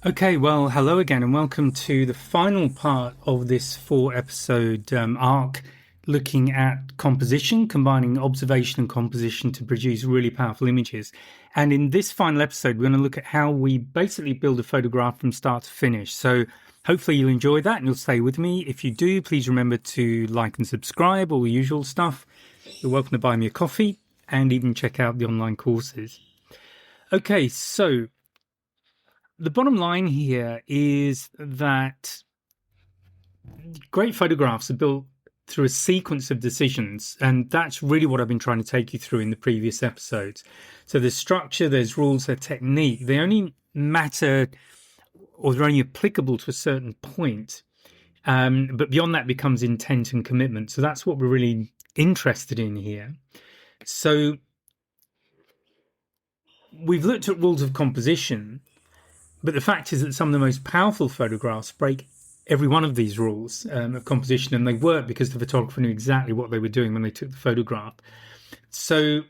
Okay, well, hello again, and welcome to the final part of this four-episode arc looking at composition, combining observation and composition to produce really powerful images. And in this final episode, we're going to look at how we basically build a photograph from start to finish. So hopefully you'll enjoy that and you'll stay with me. If you do, please remember to like and subscribe, all the usual stuff. You're welcome to buy me a coffee and even check out the online courses. Okay, so the bottom line here is that great photographs are built through a sequence of decisions, and that's really what I've been trying to take you through in the previous episodes. So there's structure, there's rules, there's technique. They only matter, or they're only applicable to a certain point, but beyond that becomes intent and commitment. So that's what we're really interested in here. So we've looked at rules of composition, but the fact is that some of the most powerful photographs break every one of these rules of composition, and they work because the photographer knew exactly what they were doing when they took the photograph. So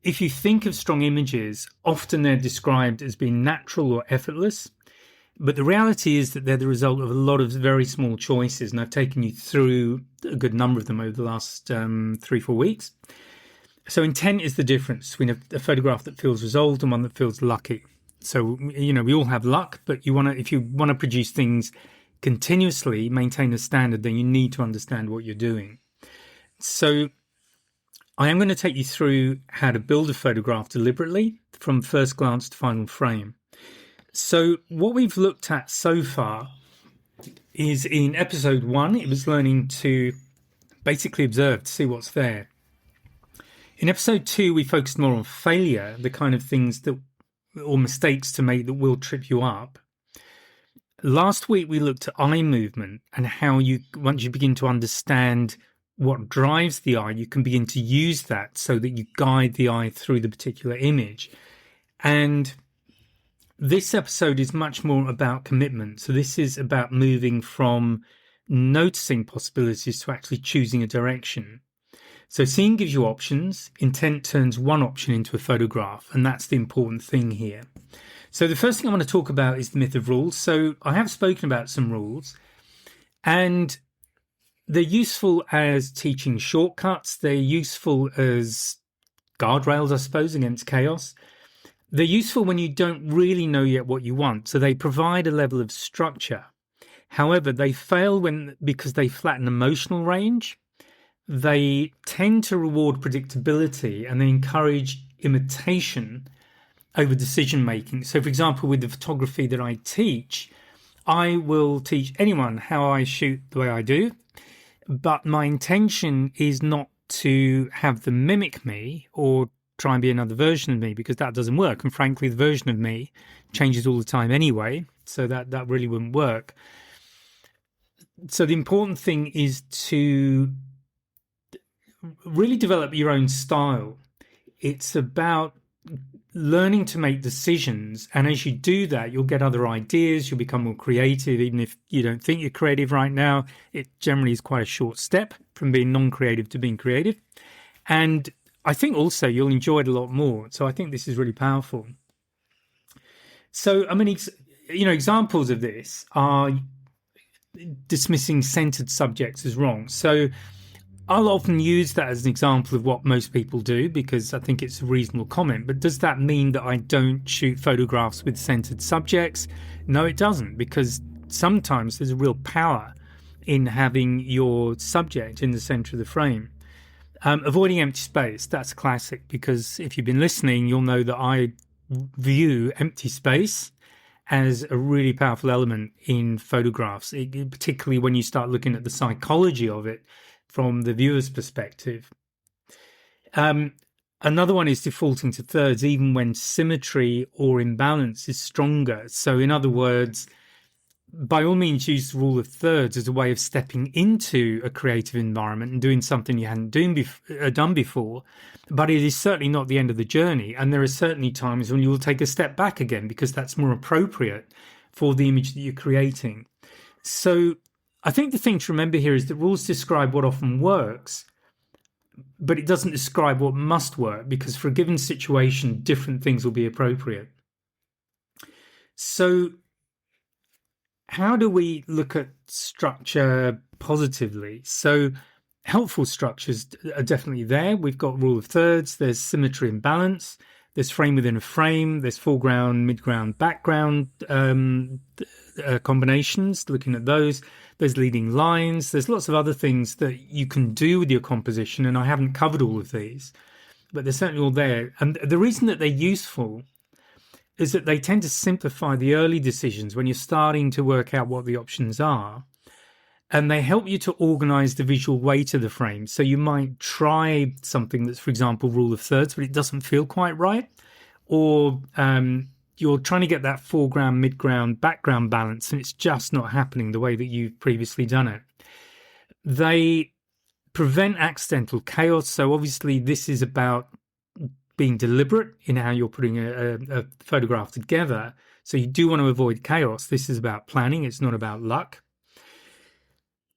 if you think of strong images, often they're described as being natural or effortless, but the reality is that they're the result of a lot of very small choices, and I've taken you through a good number of them over the last 3-4 weeks. So intent is the difference between a photograph that feels resolved and one that feels lucky. So, we all have luck, but if you want to produce things continuously, maintain a standard, then you need to understand what you're doing. So I am going to take you through how to build a photograph deliberately from first glance to final frame. So what we've looked at so far is in episode 1, it was learning to basically observe to see what's there. In episode 2, we focused more on failure, the kind of things or mistakes to make that will trip you up. Last week, we looked at eye movement and how once you begin to understand what drives the eye, you can begin to use that so that you guide the eye through the particular image. And this episode is much more about commitment. So this is about moving from noticing possibilities to actually choosing a direction. So seeing gives you options. Intent turns one option into a photograph, and that's the important thing here. So the first thing I want to talk about is the myth of rules. So I have spoken about some rules, and they're useful as teaching shortcuts. They're useful as guardrails, I suppose, against chaos. They're useful when you don't really know yet what you want. So they provide a level of structure. However, they fail because they flatten emotional range. They tend to reward predictability, and they encourage imitation over decision making. So, for example, with the photography that I teach, I will teach anyone how I shoot the way I do, but my intention is not to have them mimic me or try and be another version of me, because that doesn't work. And frankly, the version of me changes all the time anyway, so that really wouldn't work. So the important thing is to really develop your own style. It's about learning to make decisions, and as you do that, you'll get other ideas, you'll become more creative. Even if you don't think you're creative right now, it generally is quite a short step from being non-creative to being creative. And I think also you'll enjoy it a lot more. So I think this is really powerful. So, I mean, examples of this are dismissing centered subjects as wrong. So I'll often use that as an example of what most people do, because I think it's a reasonable comment. But does that mean that I don't shoot photographs with centered subjects? No, it doesn't, because sometimes there's a real power in having your subject in the center of the frame. Avoiding empty space, that's classic, because if you've been listening, you'll know that I view empty space as a really powerful element in photographs, particularly when you start looking at the psychology of it from the viewer's perspective. Another one is defaulting to thirds, even when symmetry or imbalance is stronger. So in other words, by all means, use the rule of thirds as a way of stepping into a creative environment and doing something you hadn't done before. But it is certainly not the end of the journey. And there are certainly times when you will take a step back again, because that's more appropriate for the image that you're creating. So I think the thing to remember here is that rules describe what often works, but it doesn't describe what must work, because for a given situation, different things will be appropriate. So how do we look at structure positively? So helpful structures are definitely there. We've got rule of thirds, there's symmetry and balance, there's frame within a frame, there's foreground, midground, background combinations, looking at those. There's leading lines. There's lots of other things that you can do with your composition, and I haven't covered all of these, but they're certainly all there. And the reason that they're useful is that they tend to simplify the early decisions when you're starting to work out what the options are. And they help you to organize the visual weight of the frame. So you might try something that's, for example, rule of thirds, but it doesn't feel quite right. Or you're trying to get that foreground, midground, background balance, and it's just not happening the way that you've previously done it. They prevent accidental chaos. So obviously this is about being deliberate in how you're putting a photograph together. So you do want to avoid chaos. This is about planning. It's not about luck.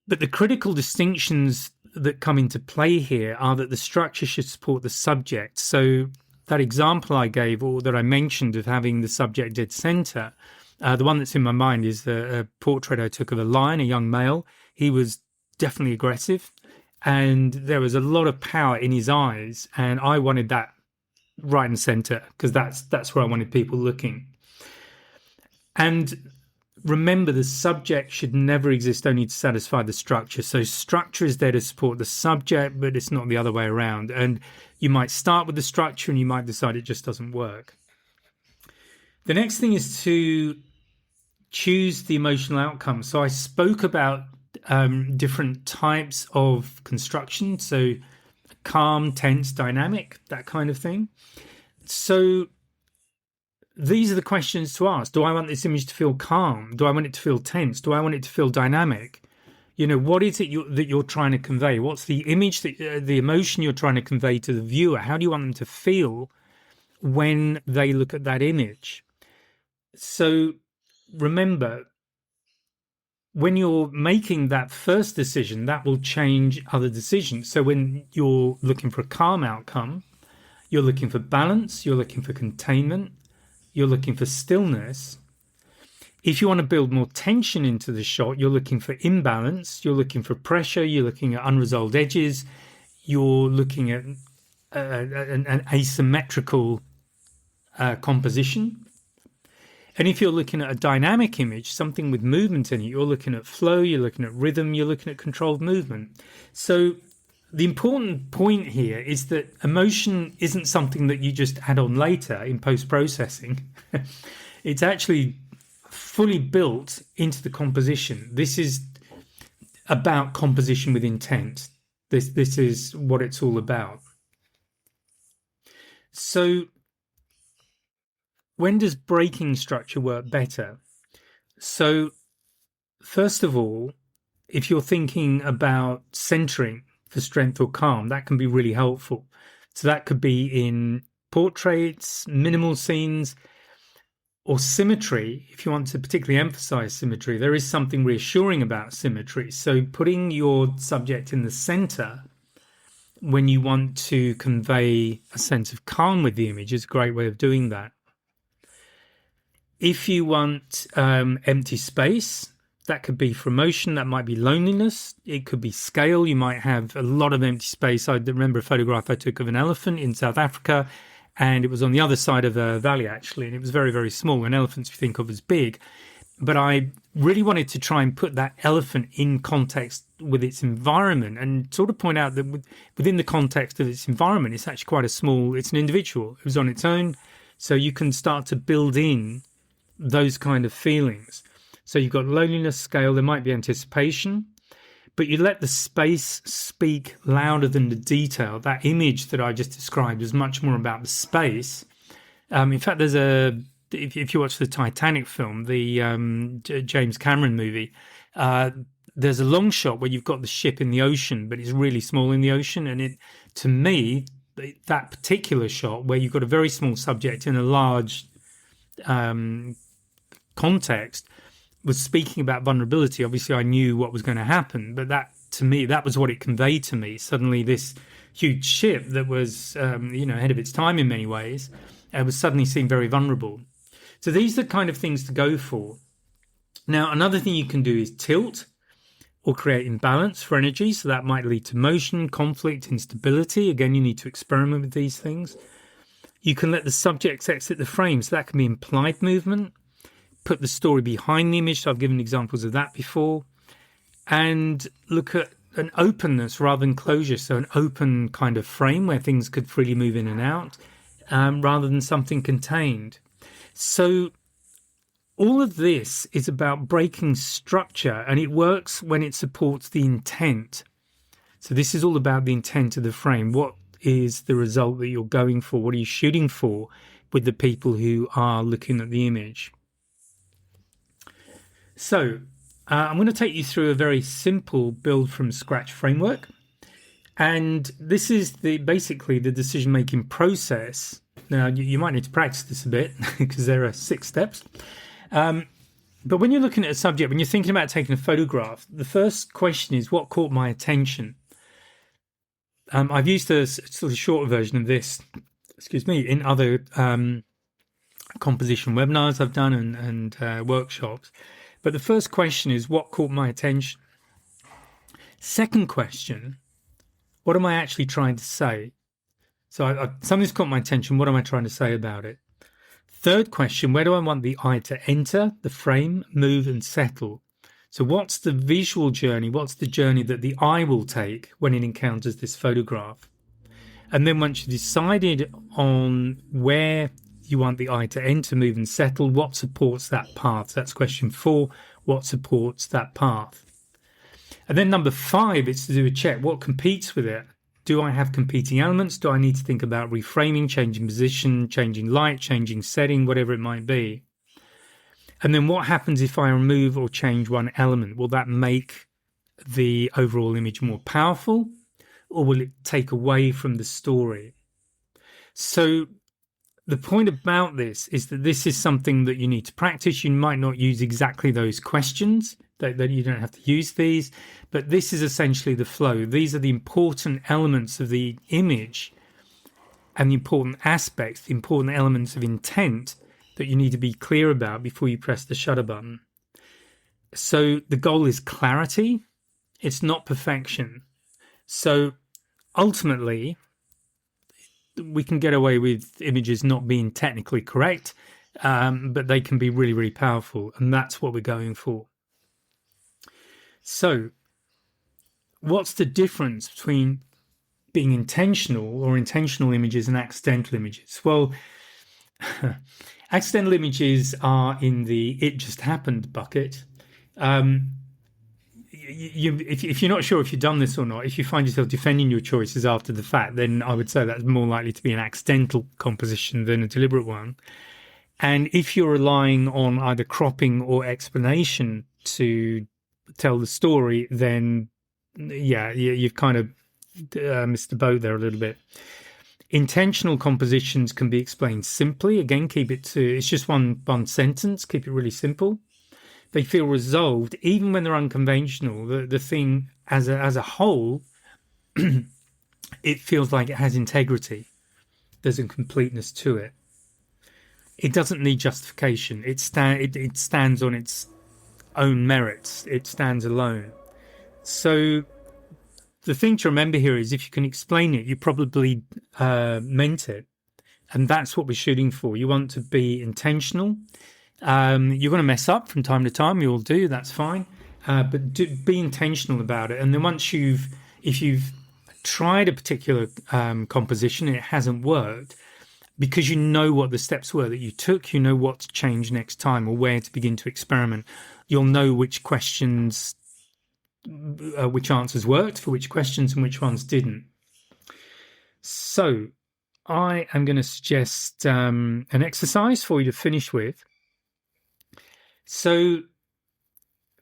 But the critical distinctions that come into play here are that the structure should support the subject. So that example I gave, or that I mentioned, of having the subject dead center, the one that's in my mind is a portrait I took of a lion, a young male. He was definitely aggressive, and there was a lot of power in his eyes, and I wanted that right and center because that's where I wanted people looking. And remember, the subject should never exist only to satisfy the structure. So structure is there to support the subject, but it's not the other way around. And you might start with the structure and you might decide it just doesn't work. The next thing is to choose the emotional outcome. So I spoke about different types of construction. So calm, tense, dynamic, that kind of thing. So these are the questions to ask. Do I want this image to feel calm? Do I want it to feel tense? Do I want it to feel dynamic? You know, what is it that you're trying to convey? What's the image, the emotion you're trying to convey to the viewer? How do you want them to feel when they look at that image? So remember, when you're making that first decision, that will change other decisions. So when you're looking for a calm outcome, you're looking for balance, you're looking for containment, you're looking for stillness. If you want to build more tension into the shot, you're looking for imbalance, you're looking for pressure, you're looking at unresolved edges, you're looking at an asymmetrical composition. And if you're looking at a dynamic image, something with movement in it, you're looking at flow, you're looking at rhythm, you're looking at controlled movement. So the important point here is that emotion isn't something that you just add on later in post-processing. It's actually fully built into the composition. This is about composition with intent. This is what it's all about. So when does breaking structure work better? So first of all, if you're thinking about centering for strength or calm, that can be really helpful. So that could be in portraits, minimal scenes, or symmetry. If you want to particularly emphasize symmetry, there is something reassuring about symmetry. So putting your subject in the center when you want to convey a sense of calm with the image is a great way of doing that. If you want empty space, that could be for emotion, that might be loneliness, it could be scale. You might have a lot of empty space. I remember a photograph I took of an elephant in South Africa, and it was on the other side of a valley, actually, and it was very, very small. And elephants we think of as big. But I really wanted to try and put that elephant in context with its environment and sort of point out that within the context of its environment, it's actually quite it's an individual. It was on its own. So you can start to build in those kind of feelings. So you've got loneliness, scale, there might be anticipation, but you let the space speak louder than the detail. That image that I just described is much more about the space. In fact, there's if you watch the Titanic film, the James Cameron movie, there's a long shot where you've got the ship in the ocean, but it's really small in the ocean. And to me, that particular shot where you've got a very small subject in a large context was speaking about vulnerability. Obviously, I knew what was going to happen, but that, to me, that was what it conveyed to me. Suddenly, this huge ship that was, ahead of its time in many ways, was suddenly seemed very vulnerable. So these are the kind of things to go for. Now, another thing you can do is tilt or create imbalance for energy. So that might lead to motion, conflict, instability. Again, you need to experiment with these things. You can let the subjects exit the frame. So that can be implied movement. Put the story behind the image. So I've given examples of that before. And look at an openness rather than closure. So an open kind of frame where things could freely move in and out, rather than something contained. So all of this is about breaking structure, and it works when it supports the intent. So this is all about the intent of the frame. What is the result that you're going for? What are you shooting for with the people who are looking at the image? So I'm going to take you through a very simple build from scratch framework. And this is basically the decision-making process. Now, you might need to practice this a bit because there are 6 steps. But when you're looking at a subject, when you're thinking about taking a photograph, the first question is, what caught my attention? I've used a sort of shorter version of this, in other composition webinars I've done and workshops. But the first question is, what caught my attention? Second question, what am I actually trying to say? So something's caught my attention. What am I trying to say about it? Third question, where do I want the eye to enter, the frame, move and settle? So what's the visual journey? What's the journey that the eye will take when it encounters this photograph? And then once you've decided on where you want the eye to enter, move and settle, what supports that path? So that's question 4, what supports that path? And then number 5 is to do a check. What competes with it? Do I have competing elements? Do I need to think about reframing, changing position, changing light, changing setting, whatever it might be? And then what happens if I remove or change one element? Will that make the overall image more powerful, or will it take away from the story? So the point about this is that this is something that you need to practice. You might not use exactly those questions, that you don't have to use these, but this is essentially the flow. These are the important elements of the image and the important aspects, the important elements of intent that you need to be clear about before you press the shutter button. So the goal is clarity. It's not perfection. So ultimately, we can get away with images not being technically correct, but they can be really, really powerful. And that's what we're going for. So what's the difference between being intentional or intentional images and accidental images? Well, accidental images are in the "it just happened" bucket. If you're not sure if you've done this or not, if you find yourself defending your choices after the fact, then I would say that's more likely to be an accidental composition than a deliberate one. And if you're relying on either cropping or explanation to tell the story, then yeah, you've kind of missed the boat there a little bit. Intentional compositions can be explained simply. Again, keep it to, it's just one sentence, keep it really simple. They feel resolved, even when they're unconventional. The thing as a whole, it feels like it has integrity. There's a completeness to it. It doesn't need justification. It stands on its own merits. It stands alone. So the thing to remember here is, if you can explain it, you probably meant it. And that's what we're shooting for. You want to be intentional. You're going to mess up from time to time. You all do. That's fine. But be intentional about it. And then if you've tried a particular composition and it hasn't worked, because you know what the steps were that you took, you know what to change next time or where to begin to experiment. You'll know which questions, which answers worked for which questions and which ones didn't. So I am going to suggest an exercise for you to finish with. So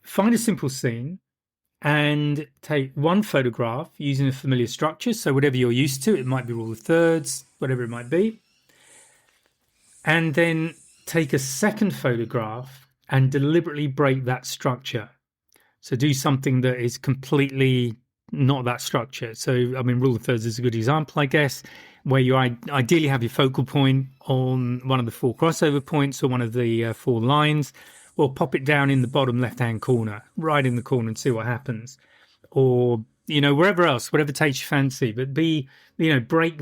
find a simple scene and take one photograph using a familiar structure. So whatever you're used to, it might be rule of thirds, whatever it might be. And then take a second photograph and deliberately break that structure. So do something that is completely not that structure. So, I mean, rule of thirds is a good example, I guess, where you ideally have your focal point on one of the 4 crossover points or one of the 4 lines, or pop it down in the bottom left-hand corner, right in the corner, and see what happens. Or, wherever else, whatever takes your fancy, but break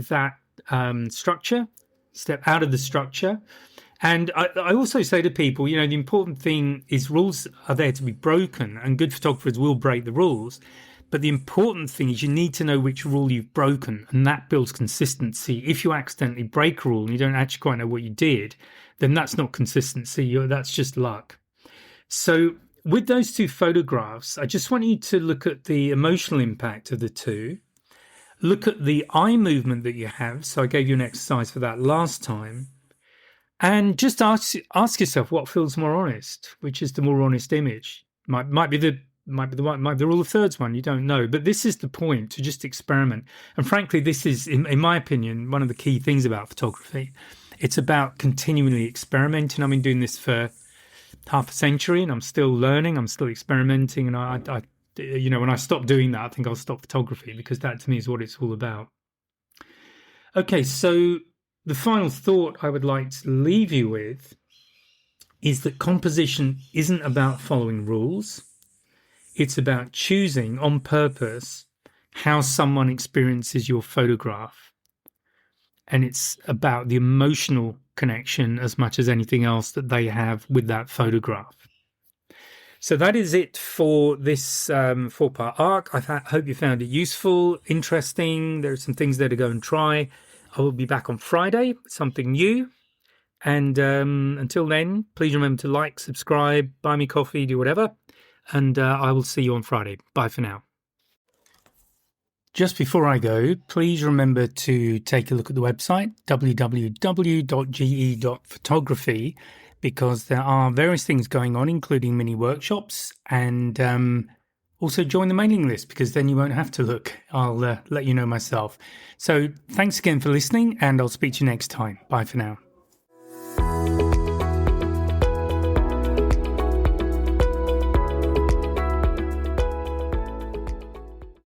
that structure, step out of the structure. And I also say to people, the important thing is rules are there to be broken, and good photographers will break the rules. But the important thing is you need to know which rule you've broken, and that builds consistency. If you accidentally break a rule and you don't actually quite know what you did, then that's not consistency. That's just luck. So with those 2 photographs, I just want you to look at the emotional impact of the 2. Look at the eye movement that you have. So I gave you an exercise for that last time. And just ask yourself what feels more honest, which is the more honest image. Might be the rule of thirds one, you don't know. But this is the point, to just experiment. And frankly, this is, in my opinion, one of the key things about photography. It's about continually experimenting. I've been doing this for half a century and I'm still learning, I'm still experimenting. And I when I stop doing that, I think I'll stop photography, because that to me is what it's all about. Okay, so the final thought I would like to leave you with is that composition isn't about following rules. It's about choosing on purpose how someone experiences your photograph. And it's about the emotional connection as much as anything else that they have with that photograph. So that is it for this 4-part arc. I hope you found it useful, interesting. There are some things there to go and try. I will be back on Friday with something new. And until then, please remember to like, subscribe, buy me coffee, do whatever. And I will see you on Friday. Bye for now. Just before I go, please remember to take a look at the website, www.ge.photography, because there are various things going on, including mini workshops, and also join the mailing list, because then you won't have to look. I'll let you know myself. So thanks again for listening, and I'll speak to you next time. Bye for now.